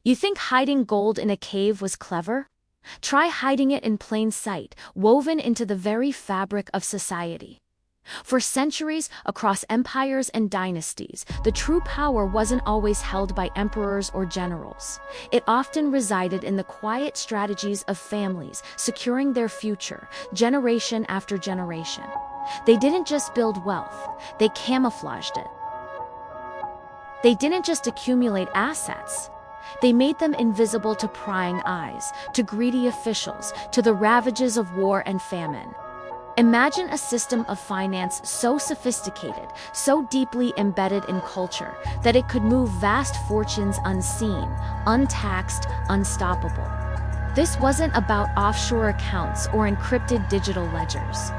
You think hiding gold in a cave was clever? Try hiding it in plain sight, woven into the very fabric of society. For centuries, across empires and dynasties, the true power wasn't always held by emperors or generals. It often resided in the quiet strategies of families, securing their future, generation after generation. They didn't just build wealth, they camouflaged it. They didn't just accumulate assets. They made them invisible to prying eyes, to greedy officials, to the ravages of war and famine. Imagine a system of finance so sophisticated, so deeply embedded in culture, that it could move vast fortunes unseen, untaxed, unstoppable. This wasn't about offshore accounts or encrypted digital ledgers.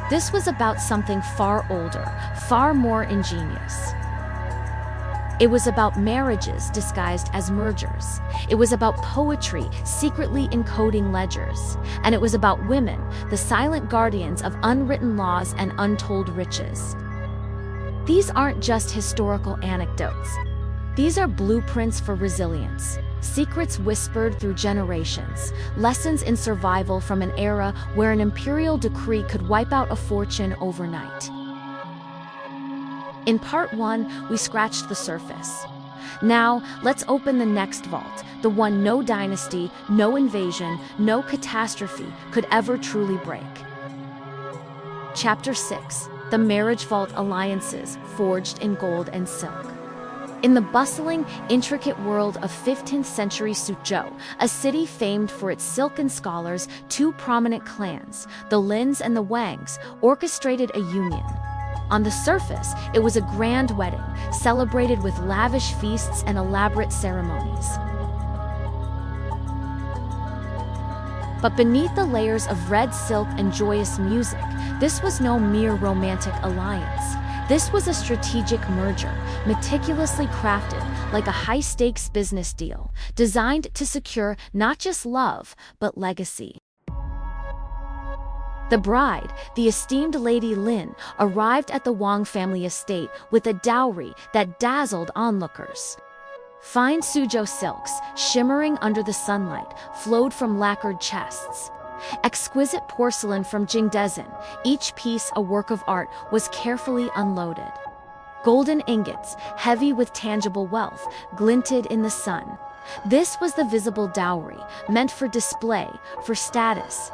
This was about something far older, far more ingenious. It was about marriages disguised as mergers. It was about poetry secretly encoding ledgers. And it was about women, the silent guardians of unwritten laws and untold riches. These aren't just historical anecdotes. These are blueprints for resilience, secrets whispered through generations, lessons in survival from an era where an imperial decree could wipe out a fortune overnight. In part 1, we scratched the surface. Now, let's open the next vault, the one no dynasty, no invasion, no catastrophe could ever truly break. Chapter 6: The Marriage Vault Alliances Forged in Gold and Silk. In the bustling, intricate world of 15th century Suzhou, a city famed for its silken scholars, two prominent clans, the Lins and the Wangs, orchestrated a union. On the surface, it was a grand wedding, celebrated with lavish feasts and elaborate ceremonies. But beneath the layers of red silk and joyous music, this was no mere romantic alliance. This was a strategic merger, meticulously crafted like a high-stakes business deal, designed to secure not just love, but legacy. The bride, the esteemed Lady Lin, arrived at the Wang family estate with a dowry that dazzled onlookers. Fine Suzhou silks, shimmering under the sunlight, flowed from lacquered chests. Exquisite porcelain from Jingdezhen, each piece a work of art, was carefully unloaded. Golden ingots, heavy with tangible wealth, glinted in the sun. This was the visible dowry, meant for display, for status.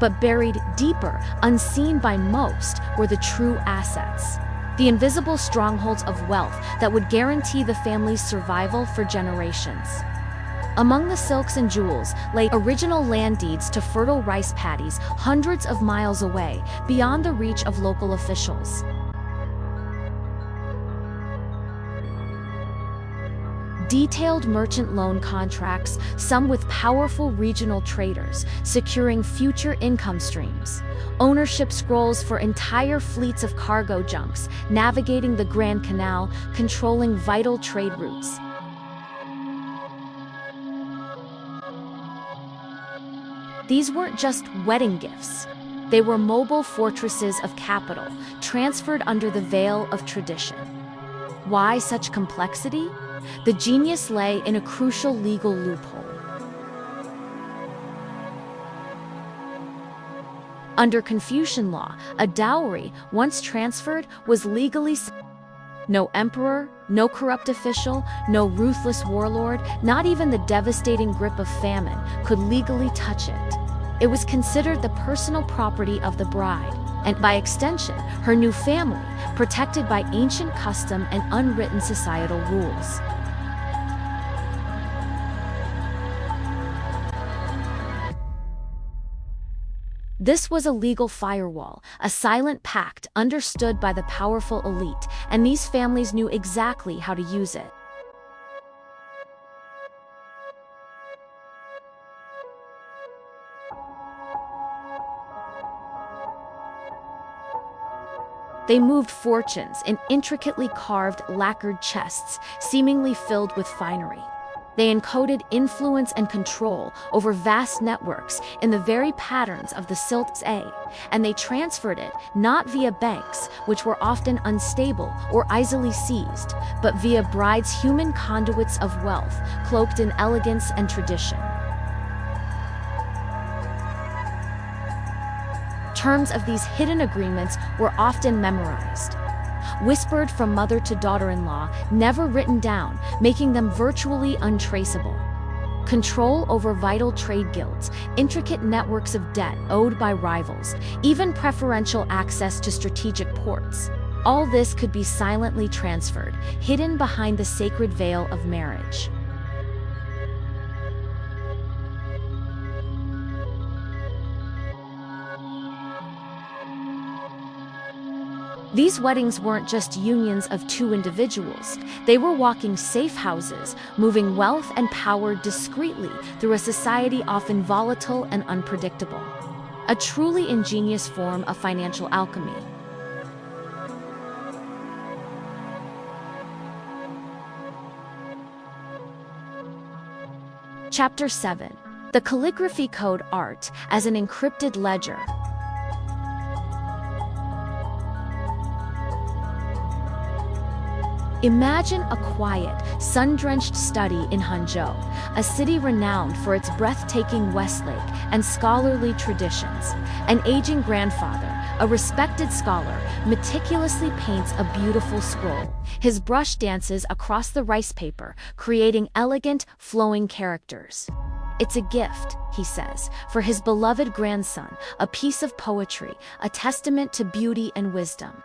But buried deeper, unseen by most, were the true assets. The invisible strongholds of wealth that would guarantee the family's survival for generations. Among the silks and jewels lay original land deeds to fertile rice paddies hundreds of miles away, beyond the reach of local officials. Detailed merchant loan contracts, some with powerful regional traders, securing future income streams. Ownership scrolls for entire fleets of cargo junks, navigating the Grand Canal, controlling vital trade routes. These weren't just wedding gifts. They were mobile fortresses of capital, transferred under the veil of tradition. Why such complexity? The genius lay in a crucial legal loophole. Under Confucian law, a dowry, once transferred, was legally no emperor, no corrupt official, no ruthless warlord, not even the devastating grip of famine, could legally touch it. It was considered the personal property of the bride, and by extension, her new family, protected by ancient custom and unwritten societal rules. This was a legal firewall, a silent pact understood by the powerful elite, and these families knew exactly how to use it. They moved fortunes in intricately carved lacquered chests, seemingly filled with finery. They encoded influence and control over vast networks in the very patterns of the Silent Matriarchs, and they transferred it not via banks, which were often unstable or easily seized, but via brides, human conduits of wealth, cloaked in elegance and tradition. Terms of these hidden agreements were often memorized, whispered from mother to daughter-in-law, never written down, making them virtually untraceable. Control over vital trade guilds, intricate networks of debt owed by rivals, even preferential access to strategic ports. All this could be silently transferred, hidden behind the sacred veil of marriage. These weddings weren't just unions of two individuals. They were walking safe houses, moving wealth and power discreetly through a society often volatile and unpredictable. A truly ingenious form of financial alchemy. Chapter 7. The Calligraphy Code Art as an Encrypted Ledger. Imagine a quiet, sun-drenched study in Hangzhou, a city renowned for its breathtaking Westlake and scholarly traditions. An aging grandfather, a respected scholar, meticulously paints a beautiful scroll. His brush dances across the rice paper, creating elegant, flowing characters. "It's a gift," he says, "for his beloved grandson, a piece of poetry, a testament to beauty and wisdom."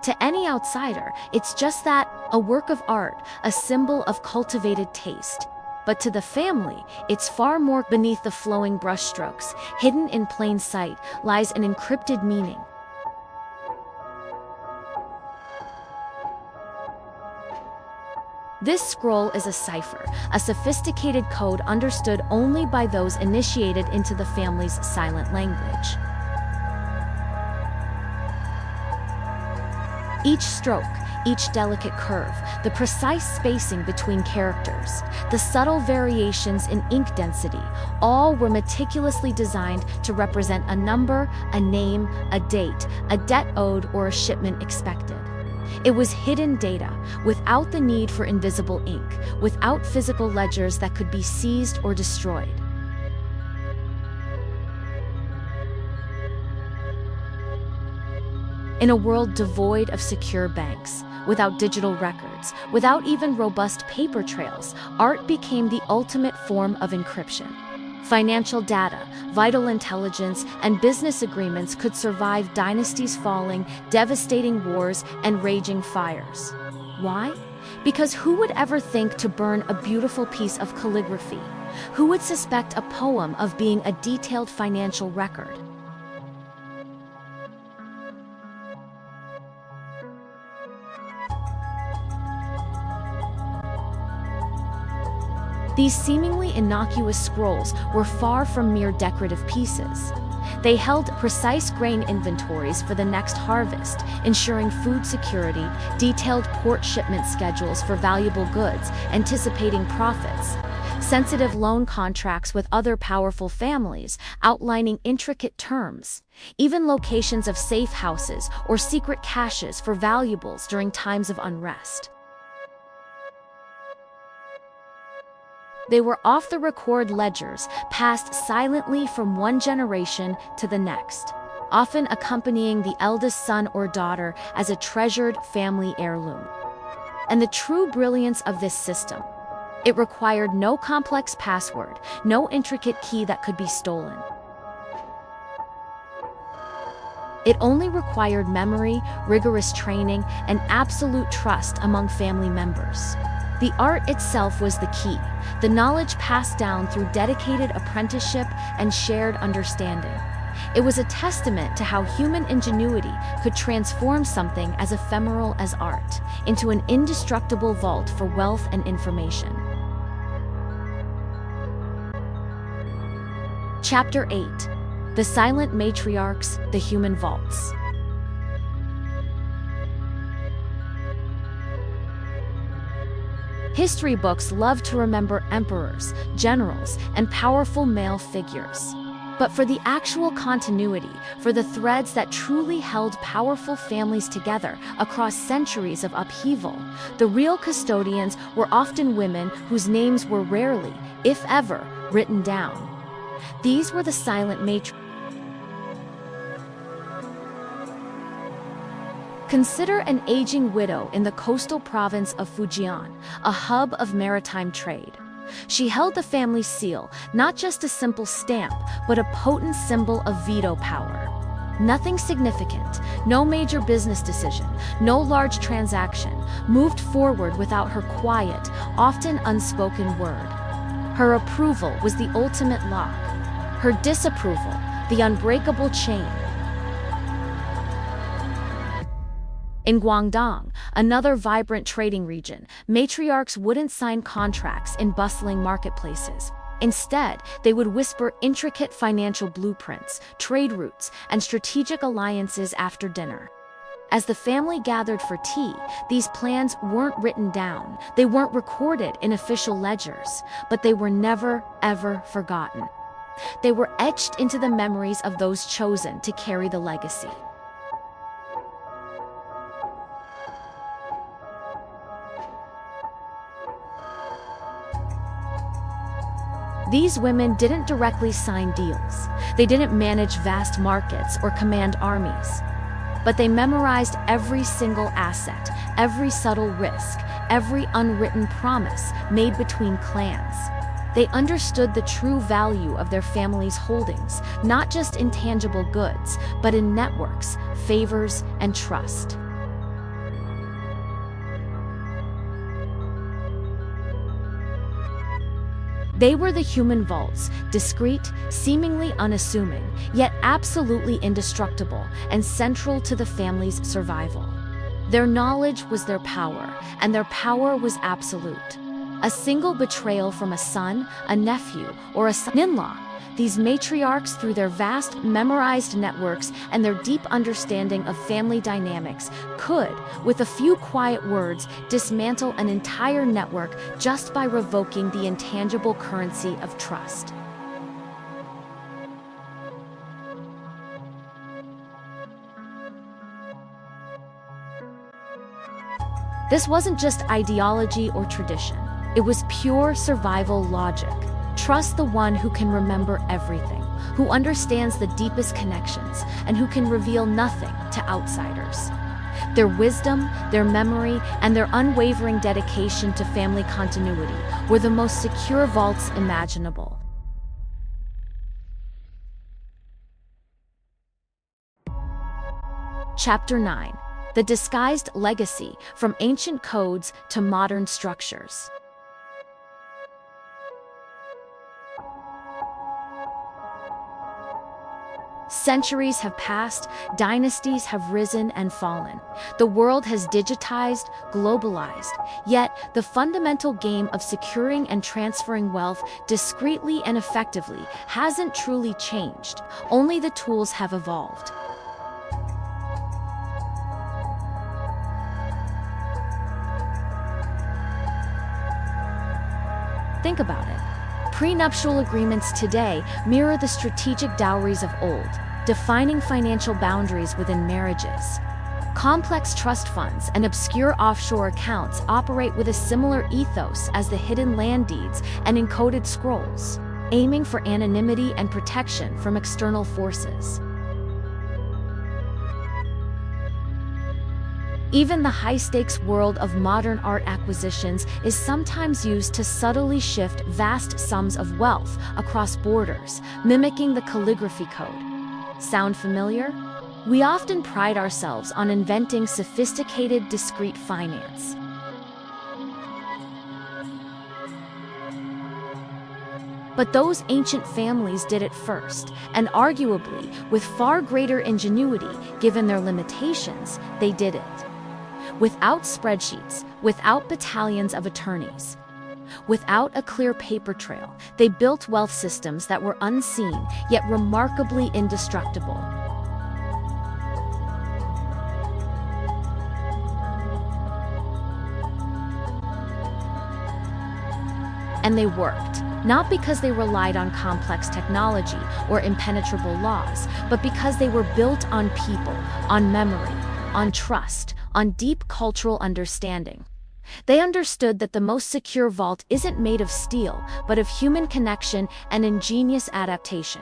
To any outsider, it's just that, a work of art, a symbol of cultivated taste. But to the family, it's far more. Beneath the flowing brushstrokes, hidden in plain sight, lies an encrypted meaning. This scroll is a cipher, a sophisticated code understood only by those initiated into the family's silent language. Each stroke, each delicate curve, the precise spacing between characters, the subtle variations in ink density, all were meticulously designed to represent a number, a name, a date, a debt owed, or a shipment expected. It was hidden data, without the need for invisible ink, without physical ledgers that could be seized or destroyed. In a world devoid of secure banks, without digital records, without even robust paper trails, art became the ultimate form of encryption. Financial data, vital intelligence, and business agreements could survive dynasties falling, devastating wars, and raging fires. Why? Because who would ever think to burn a beautiful piece of calligraphy? Who would suspect a poem of being a detailed financial record? These seemingly innocuous scrolls were far from mere decorative pieces. They held precise grain inventories for the next harvest, ensuring food security, detailed port shipment schedules for valuable goods, anticipating profits, sensitive loan contracts with other powerful families, outlining intricate terms, even locations of safe houses or secret caches for valuables during times of unrest. They were off-the-record ledgers, passed silently from one generation to the next, often accompanying the eldest son or daughter as a treasured family heirloom. And the true brilliance of this system: it required no complex password, no intricate key that could be stolen. It only required memory, rigorous training, and absolute trust among family members. The art itself was the key, the knowledge passed down through dedicated apprenticeship and shared understanding. It was a testament to how human ingenuity could transform something as ephemeral as art into an indestructible vault for wealth and information. Chapter 8. The Silent Matriarchs, the Human Vaults. History books love to remember emperors, generals, and powerful male figures. But for the actual continuity, for the threads that truly held powerful families together across centuries of upheaval, the real custodians were often women whose names were rarely, if ever, written down. These were the Silent Matriarchs. Consider an aging widow in the coastal province of Fujian, a hub of maritime trade. She held the family seal, not just a simple stamp, but a potent symbol of veto power. Nothing significant, no major business decision, no large transaction, moved forward without her quiet, often unspoken word. Her approval was the ultimate lock. Her disapproval, the unbreakable chain. In Guangdong, another vibrant trading region, matriarchs wouldn't sign contracts in bustling marketplaces. Instead, they would whisper intricate financial blueprints, trade routes, and strategic alliances after dinner. As the family gathered for tea, these plans weren't written down, they weren't recorded in official ledgers, but they were never, ever forgotten. They were etched into the memories of those chosen to carry the legacy. These women didn't directly sign deals. They didn't manage vast markets or command armies. But they memorized every single asset, every subtle risk, every unwritten promise made between clans. They understood the true value of their family's holdings, not just in tangible goods, but in networks, favors, and trust. They were the human vaults, discreet, seemingly unassuming, yet absolutely indestructible and central to the family's survival. Their knowledge was their power, and their power was absolute. A single betrayal from a son, a nephew, or a son-in-law, these matriarchs, through their vast, memorized networks and their deep understanding of family dynamics, could, with a few quiet words, dismantle an entire network just by revoking the intangible currency of trust. This wasn't just ideology or tradition. It was pure survival logic. Trust the one who can remember everything, who understands the deepest connections, and who can reveal nothing to outsiders. Their wisdom, their memory, and their unwavering dedication to family continuity were the most secure vaults imaginable. Chapter 9. The Disguised Legacy, from Ancient Codes to Modern Structures. Centuries have passed, dynasties have risen and fallen. The world has digitized, globalized, yet the fundamental game of securing and transferring wealth discreetly and effectively hasn't truly changed. Only the tools have evolved. Think about it. Prenuptial agreements today mirror the strategic dowries of old, defining financial boundaries within marriages. Complex trust funds and obscure offshore accounts operate with a similar ethos as the hidden land deeds and encoded scrolls, aiming for anonymity and protection from external forces. Even the high-stakes world of modern art acquisitions is sometimes used to subtly shift vast sums of wealth across borders, mimicking the Calligraphy Code. Sound familiar? We often pride ourselves on inventing sophisticated, discrete finance. But those ancient families did it first, and arguably, with far greater ingenuity, given their limitations, they did it. Without spreadsheets, without battalions of attorneys, without a clear paper trail, they built wealth systems that were unseen, yet remarkably indestructible. And they worked, not because they relied on complex technology or impenetrable laws, but because they were built on people, on memory, on trust, on deep cultural understanding. They understood that the most secure vault isn't made of steel, but of human connection and ingenious adaptation.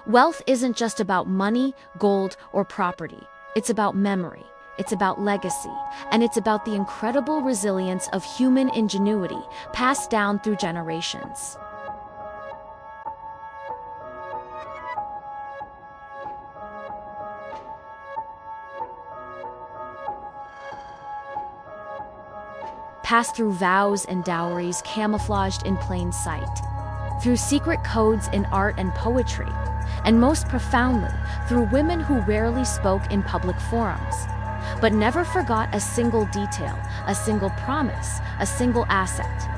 Wealth isn't just about money, gold, or property. It's about memory, it's about legacy, and it's about the incredible resilience of human ingenuity passed down through generations. Passed through vows and dowries camouflaged in plain sight, through secret codes in art and poetry, and most profoundly, through women who rarely spoke in public forums, but never forgot a single detail, a single promise, a single asset.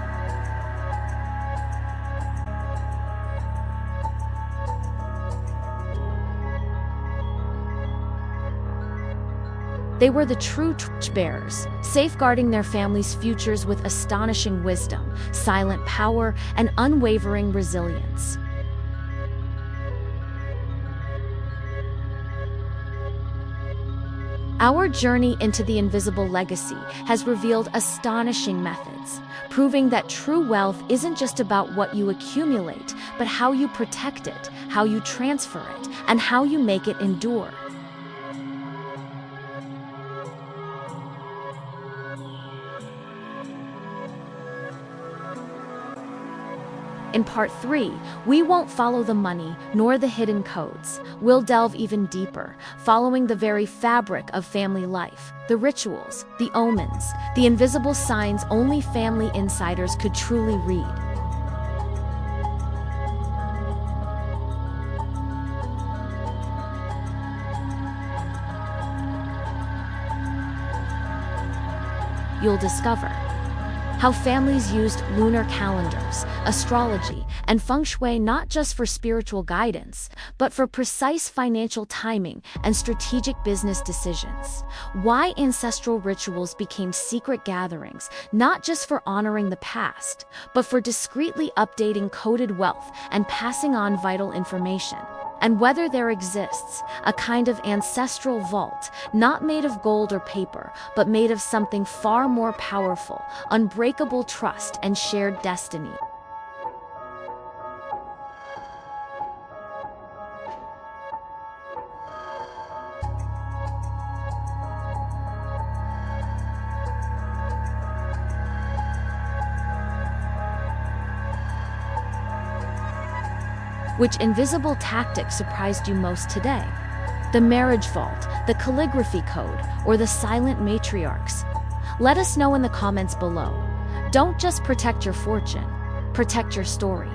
They were the true torchbearers, safeguarding their families' futures with astonishing wisdom, silent power, and unwavering resilience. Our journey into the invisible legacy has revealed astonishing methods, proving that true wealth isn't just about what you accumulate, but how you protect it, how you transfer it, and how you make it endure. In Part 3, we won't follow the money nor the hidden codes. We'll delve even deeper, following the very fabric of family life, the rituals, the omens, the invisible signs only family insiders could truly read. You'll discover how families used lunar calendars, astrology, and feng shui not just for spiritual guidance, but for precise financial timing and strategic business decisions. Why ancestral rituals became secret gatherings, not just for honoring the past, but for discreetly updating coded wealth and passing on vital information. And whether there exists a kind of ancestral vault, not made of gold or paper, but made of something far more powerful, unbreakable trust and shared destiny. Which invisible tactic surprised you most today? The marriage vault, the calligraphy code, or the silent matriarchs? Let us know in the comments below. Don't just protect your fortune, protect your story.